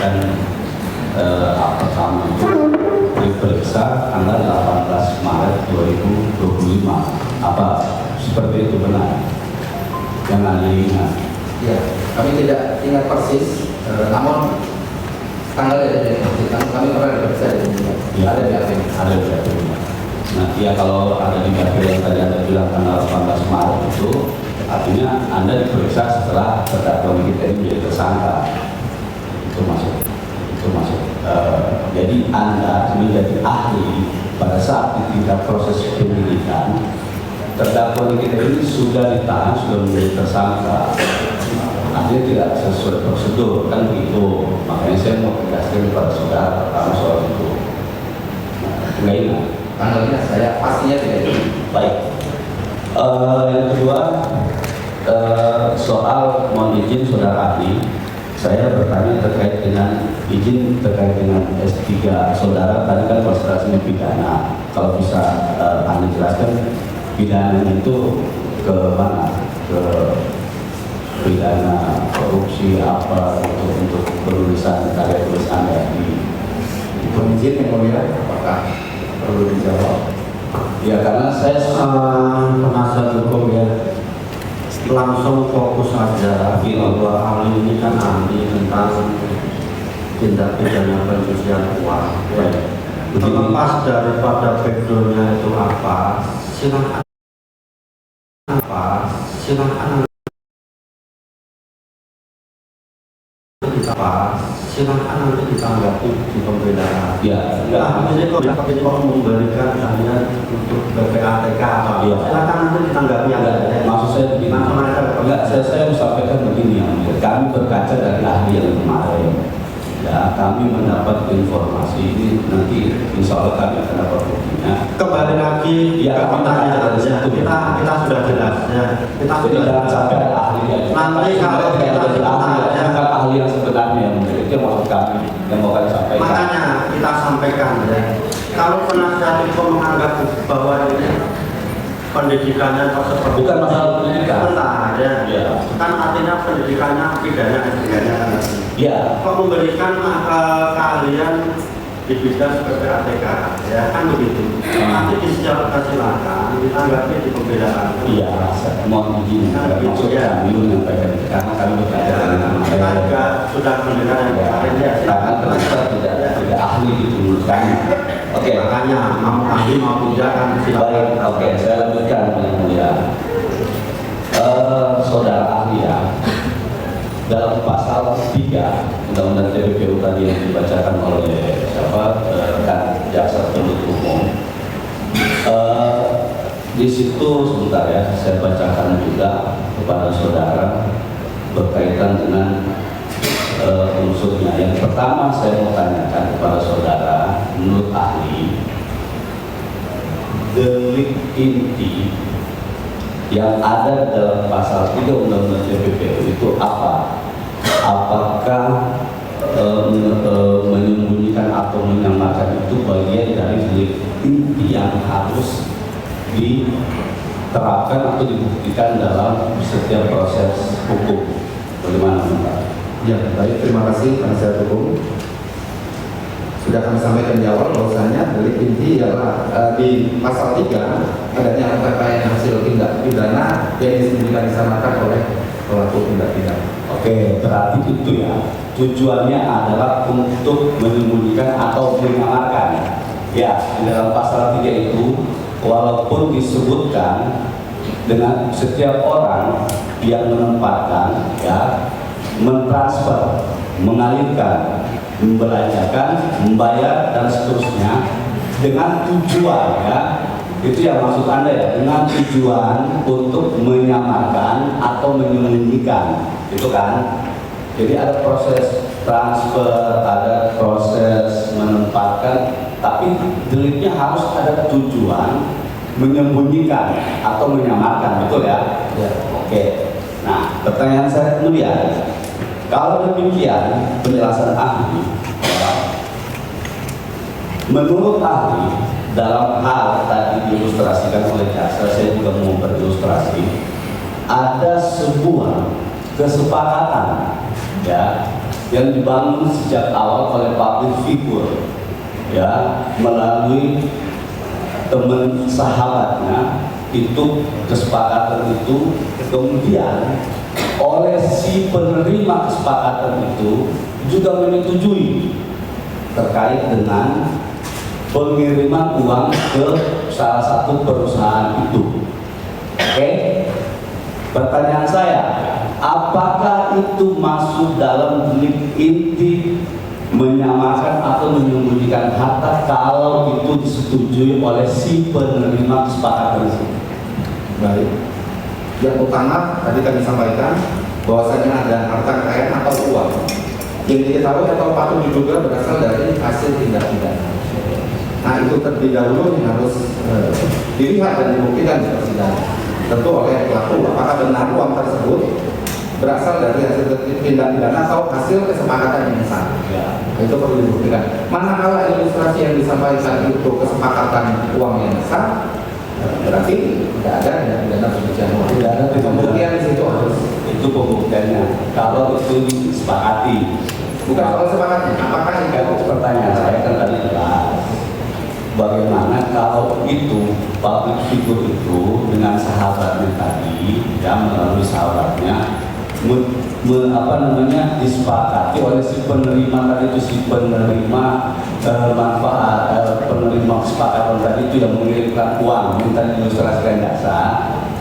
menyampaikan pertama itu diperiksa tanggal 18 Maret 2025. Apa seperti itu benar? Jangan ingat. Ya, kami tidak ingat persis, namun tanggal dari kami pernah diperiksa di sini. Ya, Ada di AP. Ada di AP. Nah, ya kalau ada di AP yang tadi Anda bilang tanggal 18 Maret itu, artinya Anda diperiksa setelah terdakwa kita ini menjadi tersangka. Itu masuk. Jadi Anda menjadi ahli pada saat di tingkat proses penyidikan, terdakwa kita ini sudah ditahan, sudah menjadi tersangka. Artinya tidak sesuai prosedur, kan begitu. Makanya saya mau tegaskan kepada saudara pertama soal itu. Enggak ingat. Tanggalnya saya pastinya tidak ingat. Baik. Yang kedua, soal mohon izin saudara ahli, saya bertanya terkait dengan izin terkait dengan S3 saudara. Tadi kan konsentrasinya pidana. Kalau bisa Anda jelaskan pidana itu ke mana? Ke pidana korupsi apa untuk penulisan karya tulis Anda di Izin yang mulia, apakah perlu dijawab? ya karena saya penasihat hukum ya langsung fokus saja bahwa ahli ini kan ahli tentang tindak pidana pencucian uang. Terlepas daripada backgroundnya itu apa, silakan silakan nanti ditanggapi di pembelaan. ya Nah, ini kalau memberikan hanya untuk PPATK atau silakan nanti ditanggapi yang ada. maksud saya begini. Enggak, saya sampaikan begini, kami berkaca dari ahli yang kemarin. Ya, kami mendapat informasi ini nanti insya Allah kami akan dapat buktinya. Kembali lagi Ya, ke pertanyaan kita sudah jelas ya. Kita Jadi sudah jangan sampai ada ahli yang nanti kalau kita bukan ahli yang sebenarnya yang itu yang maksud kami yang mau kami sampaikan. makanya kita sampaikan ya. Kalau penasihat hukum menganggap bahwa ini pendidikannya seperti Bukan masalah pendidikan. Bentar ya. Ya. Kan artinya pendidikannya pidana S3-nya kan. Ya, Kok memberikan keahlian di bidang PPATK ya kan begitu. Nanti disiapkan silakan ditanggapi di pembelaan. iya, saya mohon izin maksud ya. kami menyampaikan karena kami berkaca dengan Kita juga sudah mendengar yang kemarin ya. silakan ternyata tidak ahli ditulurkannya. Oke, Makanya mau ahli mau tidak kan silakan. baik. Oke, saya lanjutkan yang mulia. Saudara ahli ya, dalam pasal 3 Undang-Undang TPPU tadi yang dibacakan oleh rekan jaksa penuntut umum, di situ sebentar ya saya bacakan juga kepada saudara berkaitan dengan unsurnya. Yang pertama saya mau tanyakan kepada saudara, menurut ahli, delik inti yang ada dalam pasal 3 Undang-Undang TPPU itu apa? Apakah menyembunyikan atau menyamarkan itu bagian dari delik inti yang harus diterapkan atau dibuktikan dalam setiap proses hukum? Bagaimana Pak? Ya, baik, terima kasih penasihat hukum. Sudah kami sampaikan di awal bahwasanya delik inti ialah di pasal 3 adanya rangkaian hasil tindak pidana yang disembunyikan disamarkan oleh pelaku tindak pidana. Oke, berarti itu ya tujuannya adalah untuk menyembunyikan atau menyamarkan. Ya, di dalam pasal 3 itu walaupun disebutkan dengan setiap orang yang menempatkan ya, mentransfer, mengalirkan, membelanjakan, membayar dan seterusnya dengan tujuan ya, itu yang maksud Anda ya, dengan tujuan untuk menyamarkan atau menyembunyikan, itu kan. Jadi ada proses transfer, ada proses menempatkan, tapi deliknya harus ada tujuan menyembunyikan atau menyamarkan, betul ya? Ya. Oke. Nah, pertanyaan saya kemudian, kalau demikian penjelasan ahli, menurut ahli dalam hal tadi diilustrasikan oleh jaksa, saya juga mau berilustrasi, ada sebuah kesepakatan ya yang dibangun sejak awal oleh public figure, ya, melalui teman sahabatnya. Itu kesepakatan itu kemudian oleh si penerima kesepakatan itu juga menyetujui terkait dengan pengiriman uang ke salah satu perusahaan itu. Oke? Pertanyaan saya, apakah itu masuk dalam delik inti menyamakan atau menyembunyikan harta kalau itu disetujui oleh si penerima kesepakatan itu? Baik. Yang utama tadi kami sampaikan bahwasanya ada harta kekayaan atau uang yang diketahui atau patut diduga berasal dari hasil tindak pidana. Nah, itu terlebih dahulu yang harus dilihat dan dibuktikan di persidangan. Tentu oleh pelaku apakah benar uang tersebut berasal dari hasil tindak pidana atau hasil kesepakatan yang sah. Ya. Itu perlu dibuktikan. Manakala ilustrasi yang disampaikan itu kesepakatan uang yang sah, berarti tidak ada tindak pidana pencucian uang. Tidak ada pembuktian di situ harus. Itu pembuktiannya. Kalau itu disepakati, Bukan soal sepakatnya. Apakah kan pertanyaan saya kan tadi jelas. Bagaimana kalau itu public figure itu dengan sahabatnya tadi, ya, melalui sahabatnya, disepakati oleh si penerima tadi itu, si penerima manfaat, penerima kesepakatan tadi itu yang mengirimkan uang, minta diilustrasikan jasa,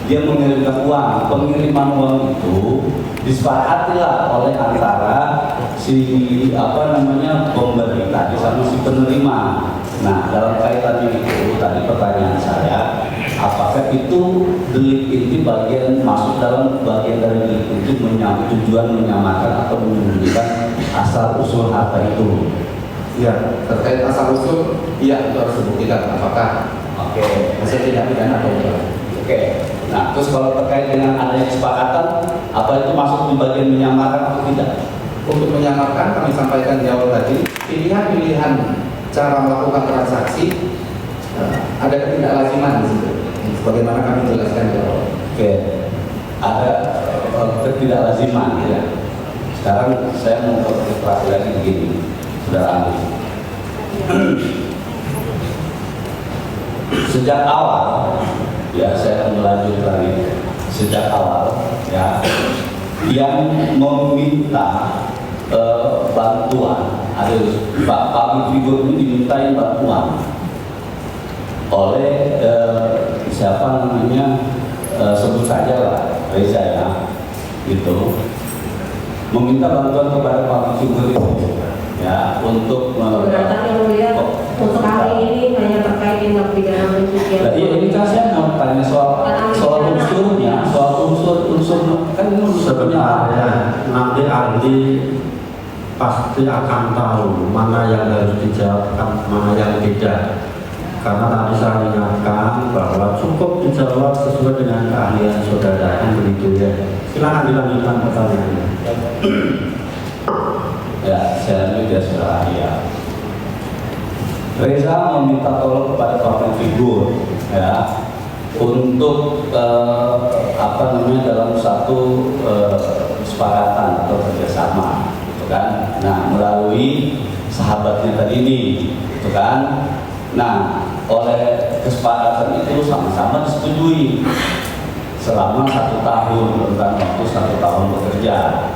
dia mengirimkan uang, pengiriman uang itu disepakatilah oleh antara si pemberi tadi sama si penerima. Nah, dalam kaitannya itu tadi pertanyaan saya, apakah itu delik inti masuk dalam bagian dari delik inti tujuan menyamakan atau menyembunyikan asal usul harta itu? Ya, terkait asal usul, iya itu harus dibuktikan apakah hasil tindak pidana atau bukan. Oke. Nah, terus kalau terkait dengan adanya kesepakatan, apa itu masuk di bagian menyamakan atau tidak? Untuk menyamarkan kami sampaikan di awal tadi, pilihan-pilihan cara melakukan transaksi ada ketidaklaziman di situ. Sebagaimana kami jelaskan di awal. Oke. Ada ketidaklaziman, ya. Sekarang saya mau konsentrasi lagi begini, Saudara Andi. Sejak awal, ya, saya akan melanjutkan ini. Sejak awal, ya, yang meminta bantuan, ada public figure ini dimintai bantuan oleh siapa namanya, sebut saja lah Reza, ya, gitu, meminta bantuan kepada public figure itu, ya, untuk Keberatan yang mulia untuk hari ini hanya terkait tindak pidana pencucian. Jadi ini kan saya mau tanya soal unsurnya, soal unsur kan ini unsur Sebenarnya nanti ahli pasti akan tahu mana yang harus dijawabkan, mana yang tidak. Karena tadi saya ingatkan bahwa cukup dijawab sesuai dengan keahlian saudara, kan begitu ya. Silakan dilanjutkan pertanyaannya. Ya, saya lanjut ya, Saudara, ya. Reza meminta tolong kepada public figure, ya, untuk dalam satu kesepakatan atau kerjasama, gitu kan. Nah, melalui sahabatnya tadi ini, gitu kan. Nah, oleh kesepakatan itu sama-sama disetujui selama 1 tahun, tentang waktu 1 tahun bekerja.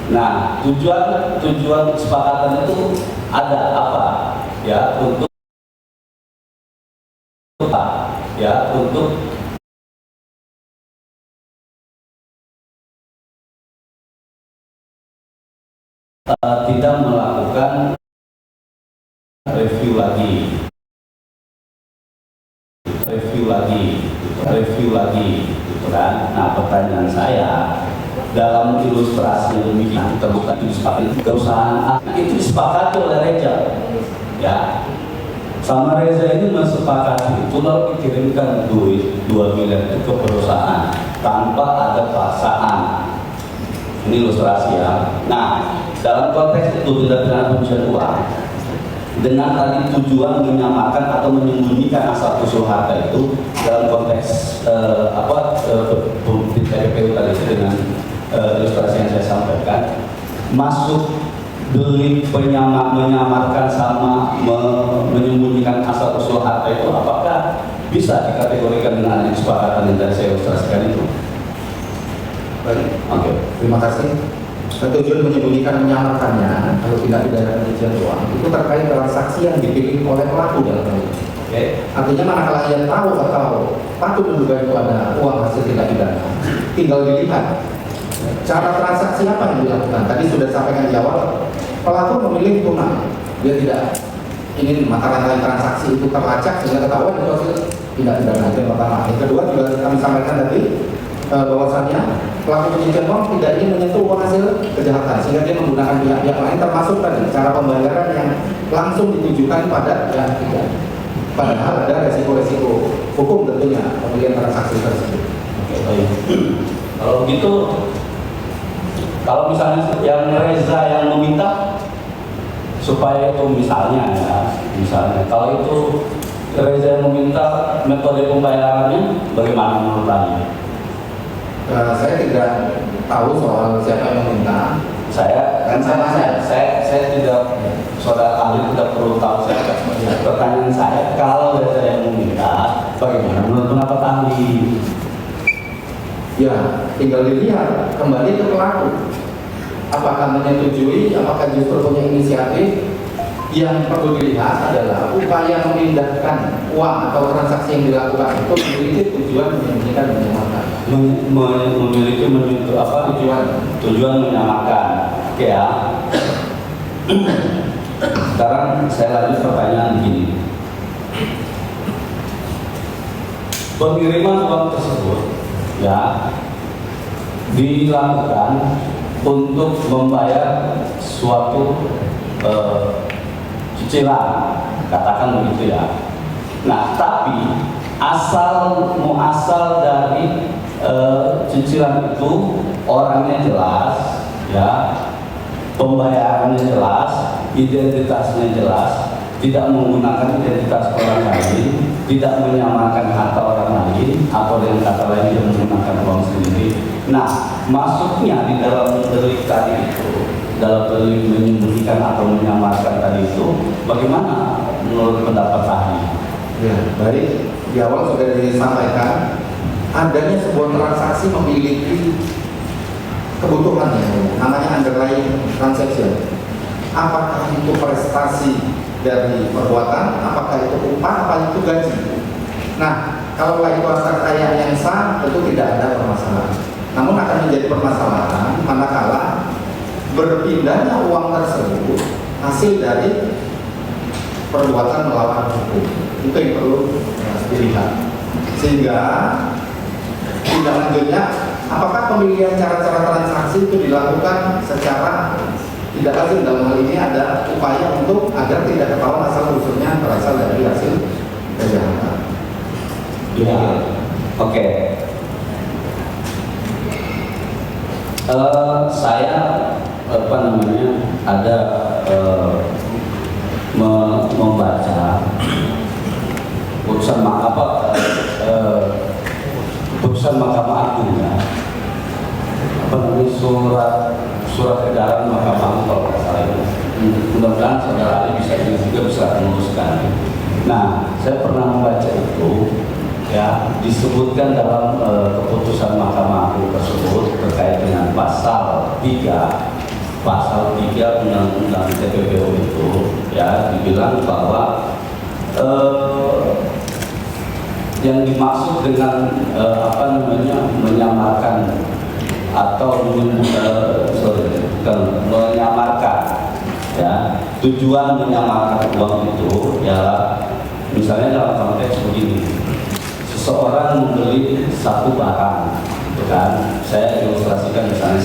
Nah, tujuan kesepakatan itu ada apa? Ya, untuk tidak melakukan review lagi, gitu kan. Nah, pertanyaan saya, dalam ilustrasi demikian terbuka itu disepakati perusahaan, nah, itu disepakati oleh Reza, ya, sama Reza ini mensepakati itu lalu dikirimkan duit 2 miliar itu ke perusahaan tanpa ada paksaan. Ini ilustrasi, ya. Nah, dalam konteks itu tindak pidana pencucian uang dengan tadi tujuan menyamakan atau menyembunyikan asal usul harta itu dalam konteks TPPU tadi itu dengan ilustrasi yang saya sampaikan, masuk delik menyamarkan sama menyembunyikan asal usul harta itu apakah bisa dikategorikan dengan kesepakatan yang tadi saya ilustrasikan itu? Baik, Oke. terima kasih. Tujuan menyembunyikan menyamarkannya kalau tidak pidana pencucian uang itu terkait transaksi yang dipilih oleh pelaku dalam hal ini. Oke. Artinya manakala ia tahu atau patut menduga itu ada uang hasil tindak pidana, tinggal dilihat cara transaksi apa yang dilakukan. Tadi sudah disampaikan di awal, pelaku memilih tunai, dia tidak ingin mata rantai transaksi itu terlacak sehingga ketahuan itu hasil tindak pidana. Itu yang pertama. Yang kedua juga kami sampaikan tadi bahwasannya pelaku pencucian uang tidak ingin menyentuh uang hasil kejahatan sehingga dia menggunakan pihak-pihak lain termasuk tadi cara pembayaran yang langsung ditujukan pada pihak ketiga. Padahal ada resiko-resiko hukum tentunya pembelian transaksi tersebut. Oke, baik. Kalau begitu, kalau misalnya yang Reza yang meminta supaya itu misalnya kalau itu Reza yang meminta metode pembayarannya bagaimana menurut Anda? Saya tidak tahu soal siapa yang meminta. Saya tidak, saudara ahli tidak perlu tahu saya. Pertanyaan saya, kalau Reza yang meminta, bagaimana menurut pendapat ahli? Ya, tinggal dilihat kembali ke pelaku. Apakah menyetujui, apakah justru punya inisiatif. Yang perlu dilihat adalah upaya memindahkan uang atau transaksi yang dilakukan itu memiliki tujuan menyembunyikan menyamarkan. Memiliki tujuan menyamakan. Oke ya. Sekarang saya lanjut pertanyaan begini. Pengiriman uang tersebut ya dilakukan untuk membayar suatu cicilan, katakan begitu ya. Nah, tapi muasal dari cicilan itu orangnya jelas, ya, pembayarannya jelas, identitasnya jelas, tidak menggunakan identitas orang lain, tidak menyamarkan harta orang lain, atau dengan kata lain dia menggunakan uang sendiri. Nah, masuknya di dalam delik tadi itu, dalam delik menyembunyikan atau menyamarkan tadi itu, bagaimana menurut pendapat ahli? Ya, baik. Di awal sudah disampaikan adanya sebuah transaksi memiliki kebutuhannya, namanya underlying transaction. Apakah itu prestasi dari perbuatan, apakah itu upah, apa itu gaji. Nah, kalau itu harta kekayaan yang sah, tentu tidak ada permasalahan. Namun akan menjadi permasalahan manakala berpindahnya uang tersebut hasil dari perbuatan melawan hukum. Itu yang perlu dilihat. Sehingga tindak lanjutnya, apakah pemilihan cara-cara transaksi itu dilakukan secara tidak lazim. Dalam hal ini ada upaya untuk agar tidak ketahuan asal usulnya berasal dari hasil kejahatan. Ya, oke. Saya ada membaca putusan putusan Mahkamah Agung ya, surat edaran Mahkamah Agung kalau nggak salah itu. Mudah-mudahan saudara Ali bisa meneruskan. Nah, saya pernah membaca itu ya, disebutkan dalam keputusan Mahkamah Agung tersebut terkait dengan pasal 3 Undang-Undang TPPU itu ya, dibilang bahwa yang dimaksud dengan menyamarkan atau menyamarkan ya, tujuan menyamarkan uang itu ya, misalnya dalam konteks begini, seseorang membeli satu barang, kan? Saya ilustrasikan misalnya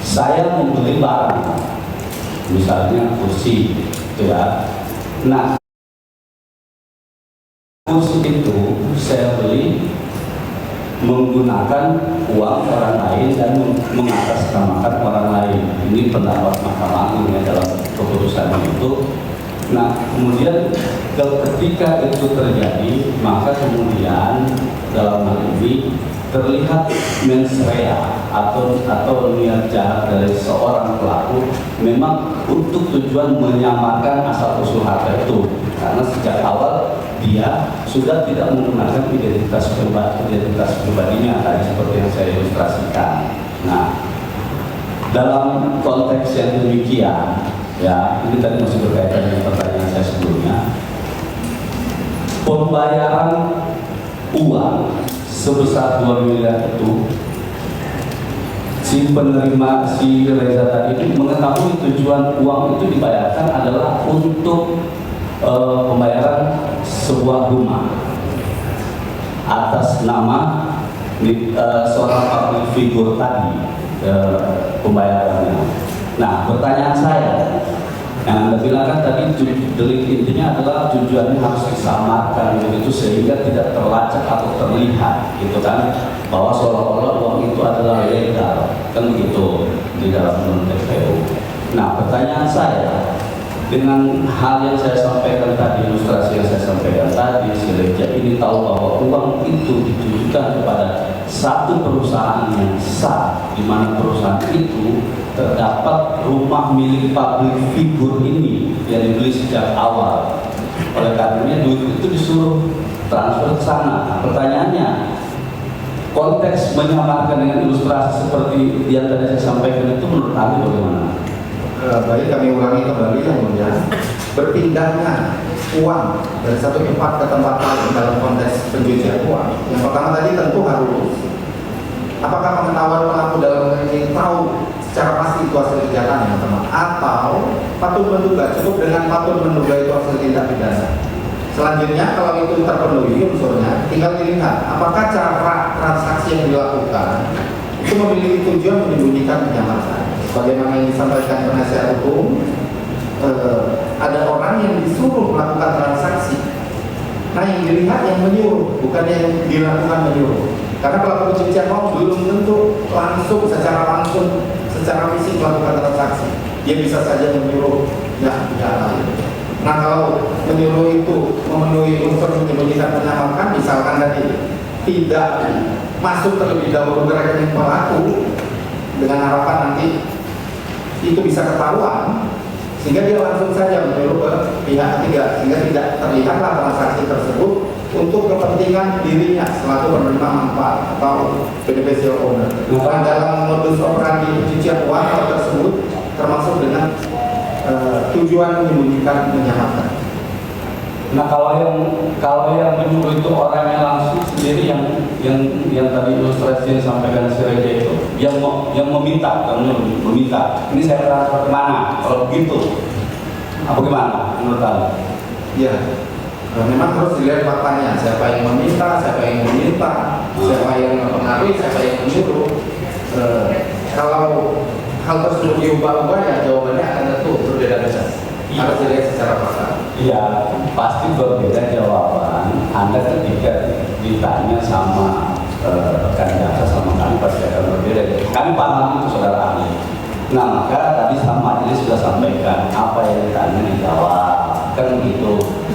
saya membeli barang, misalnya kursi, ya. Nah, kursi itu saya beli menggunakan uang orang lain dan mengatasnamakan orang lain. Ini pendapat Mahkamah Agung ya, dalam keputusan itu. Nah, kemudian ketika itu terjadi, maka kemudian dalam hal ini terlihat mens rea atau niat jahat dari seorang pelaku memang untuk tujuan menyamarkan asal usul harta itu, karena sejak awal dia sudah tidak menggunakan identitas pribadinya tadi seperti yang saya ilustrasikan. Nah, dalam konteks yang demikian, ya ini tadi masih berkaitan dengan pertanyaan saya sebelumnya, pembayaran uang sebesar 2 miliar itu, si penerima, si Reza tadi itu mengetahui tujuan uang itu dibayarkan adalah untuk pembayaran sebuah rumah atas nama seorang public figure tadi, pembayarannya. Nah, pertanyaan saya, yang Anda bilang kan tadi delik intinya adalah tujuannya harus disamarkan begitu sehingga tidak terlacak atau terlihat gitu kan, bahwa seolah-olah uang itu adalah legal kan begitu di dalam undang TPU. Nah, pertanyaan saya, dengan hal yang saya sampaikan tadi, ilustrasi yang saya sampaikan tadi, si Reja ini tahu bahwa uang itu ditujukan kepada satu perusahaan yang sah, di mana perusahaan itu terdapat rumah milik public figure ini yang dibeli sejak awal. Oleh karenanya duit itu disuruh transfer ke sana. Nah, pertanyaannya, konteks menyamarkan dengan ilustrasi seperti yang tadi saya sampaikan itu menurut Anda bagaimana? Baik, kami ulangi kembali yang mulia. Berpindahnya uang dari satu tempat ke tempat lain dalam konteks pencucian uang, yang pertama tadi tentu harus apakah pengetahuan pelaku dalam ini tahu secara pasti itu hasil kejahatan yang pertama, atau patut menduga, cukup dengan patut menduga itu hasil tindak pidana. Selanjutnya, kalau itu terpenuhi unsurnya, tinggal dilihat apakah cara transaksi yang dilakukan itu memiliki tujuan menyembunyikan penyamarkan. Bagaimana yang disampaikan penasihat hukum, ada orang yang disuruh melakukan transaksi. Nah, yang dilihat yang menyuruh, bukan yang dilakukan menyuruh. Karena pelaku pencucian uang belum tentu langsung secara fisik melakukan transaksi. Dia bisa saja menyuruh lain. Nah, kalau menyuruh itu memenuhi unsur menyembunyikan penyamarkan, misalkan tadi tidak masuk terlebih dahulu ke rekening pelaku dengan harapan nanti itu bisa ketahuan, sehingga dia langsung saja menyuruh ke pihak ketiga, sehingga tidak terlihatlah transaksi tersebut untuk kepentingan dirinya selaku penerima manfaat atau beneficial owner. Bukan dalam modus operandi pencucian uang hal tersebut termasuk dengan tujuan menyembunyikan menyamarkan. Nah, kalau yang menyuruh itu orangnya langsung sendiri yang tadi ilustrasi yang sampaikan si Reja itu yang meminta, ini saya transfer kemana? Kalau begitu, apa gimana menurut Anda? Ya, memang harus dilihat faktanya, siapa yang meminta, siapa yang meminta, siapa yang mempengaruhi, siapa yang menyuruh. Kalau hal tersebut diubah-ubah, ya jawabannya akan tentu berbeda-beda. Harus dilihat secara fakta. Iya, pasti berbeda jawaban Anda ketika ditanya sama rekan jaksa sama kami pasti akan berbeda. Kami paham itu saudara ahli. Nah, maka tadi sama majelis sudah sampaikan apa yang ditanya dijawab kan begitu.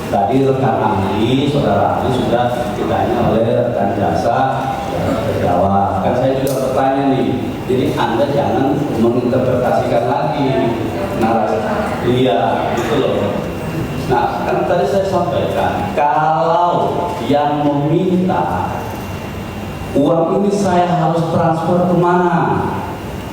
Tadi rekan ahli, saudara ahli sudah ditanya oleh rekan jaksa, sudah terjawab. Kan saya juga bertanya nih, jadi Anda jangan menginterpretasikan lagi narasi. Iya, gitu loh. Nah, kan tadi saya sampaikan, kalau yang meminta uang ini saya harus transfer kemana?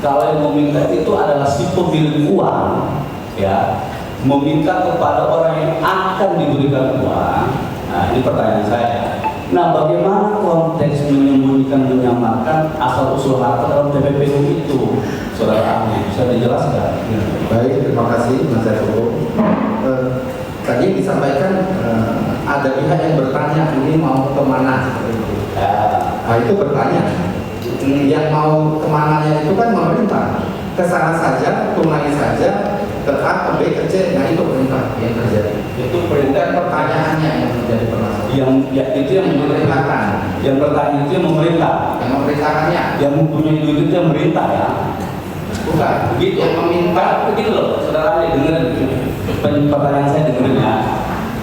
Kalau yang meminta itu adalah si pemilik uang, ya, meminta kepada orang yang akan diberikan uang. Nah, ini pertanyaan saya. Nah, bagaimana konteks menyembunyikan menyamarkan asal usul harta dalam TPPU itu, saudara ahli, bisa dijelaskan? Ya, baik, terima kasih Mas Eko. Tadi disampaikan ada pihak yang bertanya ini mau kemana seperti itu. Nah, itu bertanya. Yang mau kemananya itu kan pemerintah. Kesana saja, tunai saja, ke A, ke B, ke C. Nah, itu perintah yang terjadi. Itu perintah pertanyaannya yang menjadi permasalahan. Itu yang memerintahkan. Yang bertanya itu yang memerintah. Yang memerintahkannya. Yang mempunyai duit itu yang merintah ya. Bukan. Begitu. Yang meminta. Begitu loh, saudara ahli dengerin. Pertanyaan saya dengerin ya.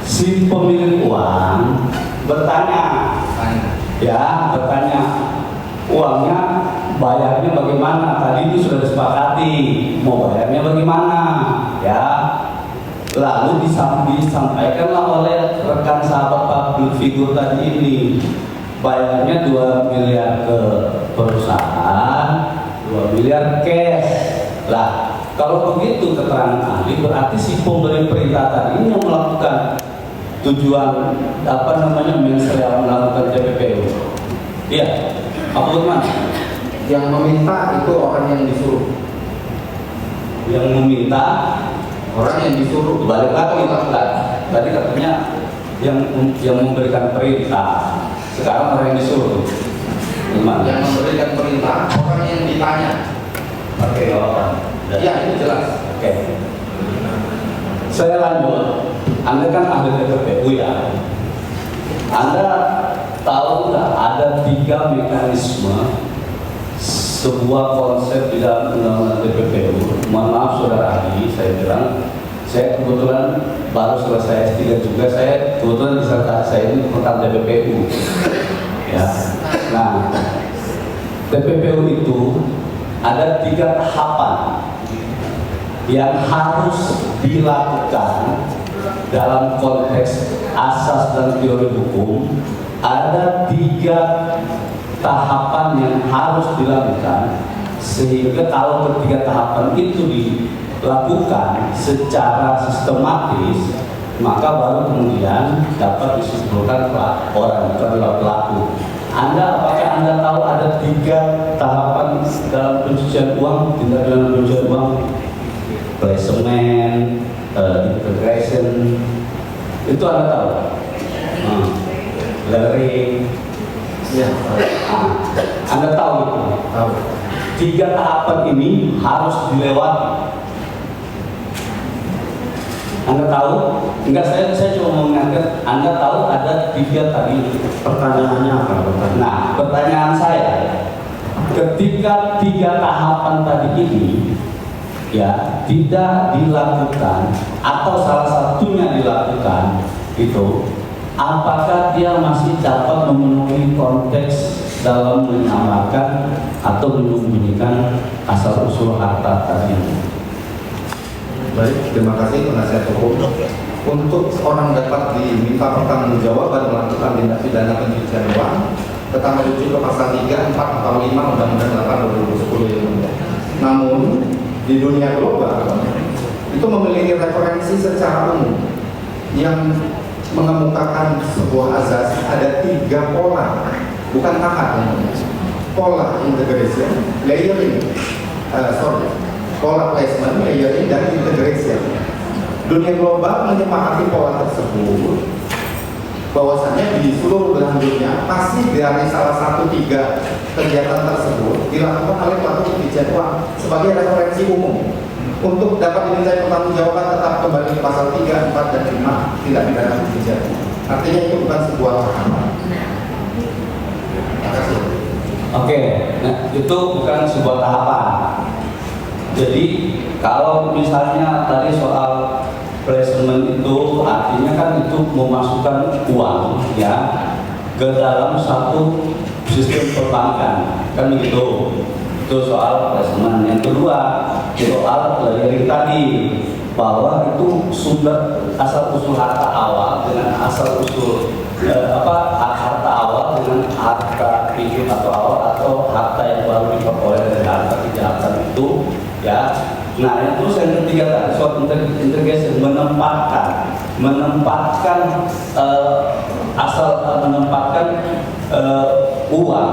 Si pemilik uang bertanya, ya bertanya, uangnya bayarnya bagaimana? Tadi itu sudah disepakati mau bayarnya bagaimana, ya. Lalu disampaikanlah oleh rekan sahabat public figure tadi ini, bayarnya 2 miliar ke perusahaan, 2 miliar cash. Lah, kalau begitu keterangan ahli berarti si pemberi perintah tadi ini yang melakukan tujuan mensreal melakukan TPPU. Iya, Pak Lukman. Yang meminta itu orang yang disuruh. Yang meminta Orang yang disuruh. balik lagi tadi katanya yang memberikan perintah. Sekarang orang yang disuruh. Gimana? Yang memberikan perintah orang yang ditanya. Oke, Ya, itu jelas. Oke. Saya lanjut. Anda kan ahli TPPU ya. Anda tahu nggak ada 3 mekanisme sebuah konsep di dalam undang-undang TPPU. Mohon maaf saudara ahli, saya bilang, saya kebetulan baru selesai S3 juga, saya kebetulan disertasi saya ini tentang TPPU. Ya. Nah, TPPU itu ada 3 tahapan yang harus dilakukan dalam konteks asas dan teori hukum. Ada 3 tahapan yang harus dilakukan, sehingga kalau ketiga tahapan itu dilakukan secara sistematis, maka baru kemudian dapat disimpulkan orang terhadap pelaku. Apakah Anda tahu ada 3 tahapan dalam pencucian uang, tindak pidana pencucian uang? Placement, integration, itu Anda tahu? Learning, Ya, Anda tahu itu? tahu. 3 tahapan ini harus dilewati. Anda tahu? Enggak, saya cuma mengingatkan. Anda tahu ada 3 tadi. Pertanyaannya apa? Nah, pertanyaan saya, ketika 3 tahapan tadi ini ya tidak dilakukan atau salah satunya dilakukan, itu apakah dia masih dapat memenuhi konteks dalam menyamarkan atau menyembunyikan asal usul harta tadi? Baik, terima kasih penasihat hukum. Untuk orang dapat diminta pertanggungjawaban melakukan tindak pidana pencucian uang, tetap merujuk ke pasal 3, 4, atau 5 Undang-Undang 8 2010 ini. Namun di dunia global itu memiliki referensi secara umum yang mengemukakan sebuah azas ada 3 pola, bukan tahap, pola integration, layering, pola placement, layering, dan integration. Dunia global menyepakati pola tersebut, bahwasanya di seluruh belahan dunia pasti dari salah satu 3 kegiatan tersebut dilakukan oleh pelaku pencucian uang sebagai referensi umum. Untuk dapat dimintai pertanggungjawaban tetap kembali ke pasal 3, 4, dan 5 tindak pidana pencucian uang. Artinya itu bukan sebuah tahapan. Terima kasih. Oke, nah itu bukan sebuah tahapan. Jadi kalau misalnya tadi soal placement itu artinya kan itu memasukkan uang ya ke dalam satu sistem perbankan, kan begitu. Itu soal placement. Yang kedua soal layering tadi, bahwa itu sumber asal usul harta awal dengan asal usul harta awal dengan harta hidup atau awal atau harta yang baru diperoleh dari harta kejahatan itu ya. Nah itu yang ketiga tadi soal integration, menempatkan uang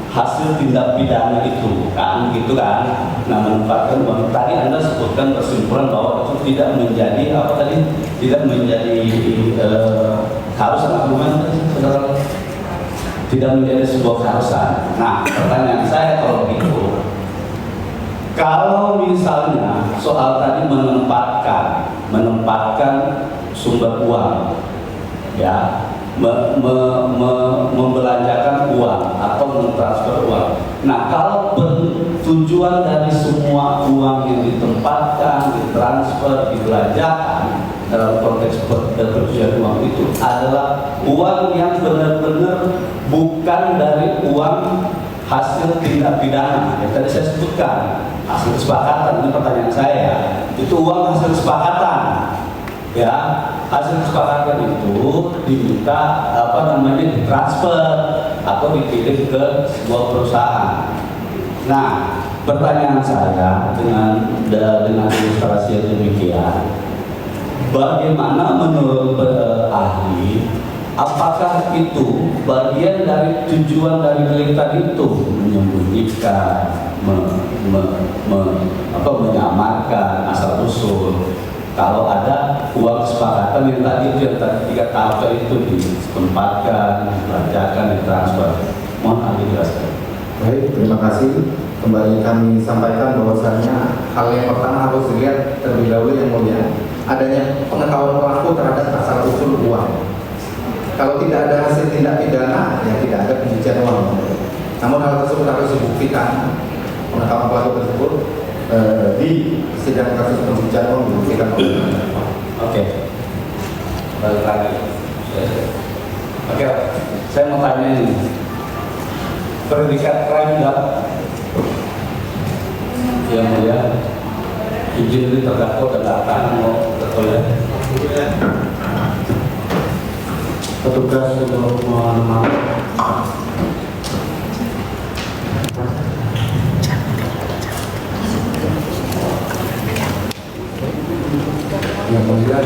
hasil tindak pidana itu kan gitu kan. Nah menempatkan uang tadi Anda sebutkan kesimpulan bahwa itu tidak menjadi keharusan argumen, saudara, tidak menjadi sebuah keharusan. Nah pertanyaan saya kalau begitu, kalau misalnya soal tadi menempatkan sumber uang ya, membelanjakan uang atau mentransfer uang. Nah, kalau tujuan dari semua uang yang ditempatkan, ditransfer, dibelanjakan dalam konteks pencucian uang itu adalah uang yang benar-benar bukan dari uang hasil tindak pidana yang tadi saya sebutkan, hasil kesepakatan, ini pertanyaan saya, itu uang hasil kesepakatan, ya, hasil kesepakatan itu diminta ditransfer atau dikirim ke sebuah perusahaan. Nah, pertanyaan saya dengan ilustrasi yang demikian, bagaimana menurut ahli, apakah itu bagian dari tujuan dari delik tadi itu menyembunyikan, menyamarkan asal usul? Kalau ada uang kesepakatan yang tadi 3 tahap itu ditempatkan, dibacakan, ditransfer, mohon ahli jelaskan. Baik, terima kasih. Kembali kami sampaikan bahwasanya hal yang pertama harus dilihat terlebih dahulu yang mulia, adanya pengetahuan pelaku terhadap asal usul uang. Kalau tidak ada hasil tindak pidana, ya tidak ada pencucian uang. Namun hal tersebut harus dibuktikan, pengetahuan pelaku tersebut di sidang kasus pencucian uang dibuktikan. Oke, balik lagi. Oke, saya mau tanya ini, predikat crime enggak? Yang mulia, izin ini terdakwa dan datang mau bertoilet. Petugas untuk menemani. Yang mulia,